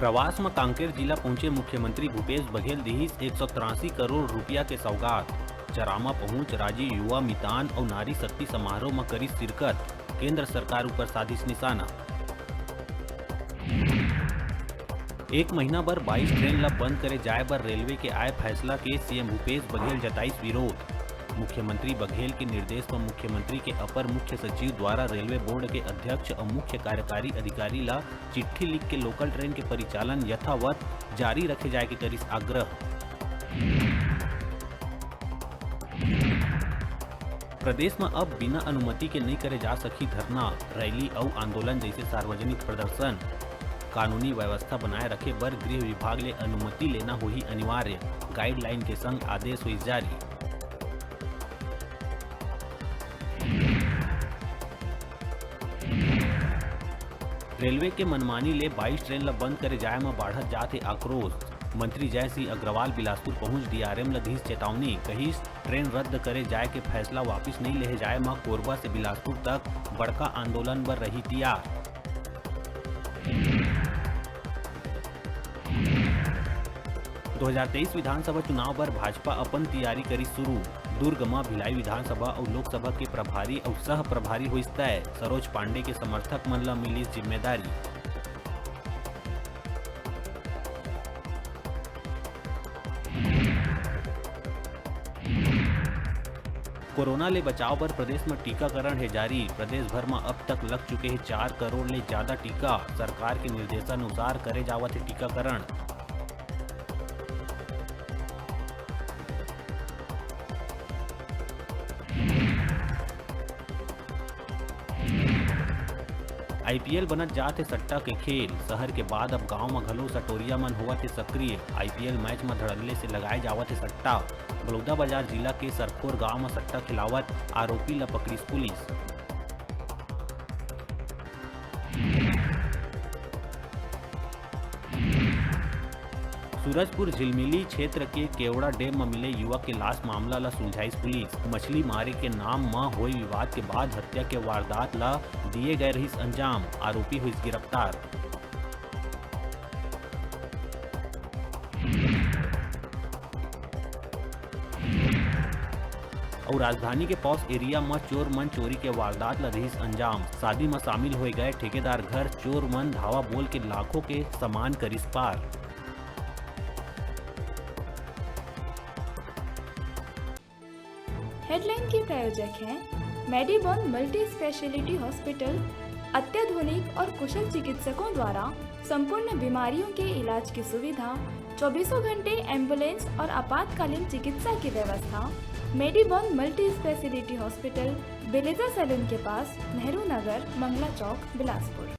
प्रवास में कांकेर जिला पहुंचे मुख्यमंत्री भूपेश बघेल दिहिस 183 करोड़ रुपया के सौगात। चरामा पहुंच राज्य युवा मितान और नारी शक्ति समारोह में करी शिरकत। केंद्र सरकार ऊपर साधिस निशाना। एक महीना बर 22 ट्रेन ला बंद करे जाए बर रेलवे के आए फैसला के सीएम भूपेश बघेल जताइस विरोध। मुख्यमंत्री बघेल के निर्देश पर मुख्यमंत्री के अपर मुख्य सचिव द्वारा रेलवे बोर्ड के अध्यक्ष और मुख्य कार्यकारी अधिकारी ला चिट्ठी लिख के लोकल ट्रेन के परिचालन यथावत जारी रखे जाए के करिस आग्रह। प्रदेश में अब बिना अनुमति के नहीं करे जा सकी धरना, रैली और आंदोलन जैसे सार्वजनिक प्रदर्शन। कानूनी व्यवस्था बनाए रखे बर गृह विभाग ले अनुमति लेना होही अनिवार्य। गाइडलाइन के संग आदेश हुई जारी। रेलवे के मनमानी ले 22 ट्रेन ला बंद करे जाए में बढ़त जाते आक्रोश। मंत्री जय सिंह अग्रवाल बिलासपुर पहुंच डीआरएम ला दीस चेतावनी, कहिस ट्रेन रद्द करे जाए के फैसला वापिस नहीं ले जाए में कोरबा से बिलासपुर तक बड़का आंदोलन बर रही तैयार। 2023 विधानसभा चुनाव पर भाजपा अपन तैयारी करी शुरू। दुर्ग में भिलाई विधानसभा और लोकसभा के प्रभारी और सह प्रभारी हुई तय। सरोज पांडे के समर्थक मन ला मिली जिम्मेदारी। कोरोना ले बचाव पर प्रदेश में टीकाकरण है जारी। प्रदेश भर में अब तक लग चुके हैं 4 करोड़ ले ज्यादा टीका। सरकार के निर्देशानुसार करे जावत है टीकाकरण। आईपीएल बनत जात है सट्टा के खेल। शहर के बाद अब गांव में घलो सटोरिया मन होवत है सक्रिय। आईपीएल मैच में धड़ल्ले से लगाए जावत है सट्टा। बलौदाबाजार जिला के सरखोर गांव में सट्टा खिलावत आरोपी ला पकड़ीस पुलिस। सूरजपुर झिलमिली क्षेत्र के केवड़ा डैम में मिले युवक के लाश मामला ला सुलझाइस पुलिस। मछली मारे के नाम में हुए विवाद के बाद हत्या के वारदात ला दिए गए रहिस अंजाम। आरोपी हुई गिरफ्तार। और राजधानी के पॉस एरिया में चोर मन चोरी के वारदात ला रहिस अंजाम। शादी में शामिल हो गए ठेकेदार घर चोर मन धावा बोल के लाखों के सामान करिस पार। हेडलाइन के प्रायोजक हैं मेडिबॉन मल्टी स्पेशलिटी हॉस्पिटल। अत्याधुनिक और कुशल चिकित्सकों द्वारा संपूर्ण बीमारियों के इलाज की सुविधा, 24 घंटे एम्बुलेंस और आपातकालीन चिकित्सा की व्यवस्था। मेडिबॉन मल्टी स्पेशलिटी हॉस्पिटल, बेलेजा सैलून के पास, नेहरू नगर, मंगला चौक, बिलासपुर।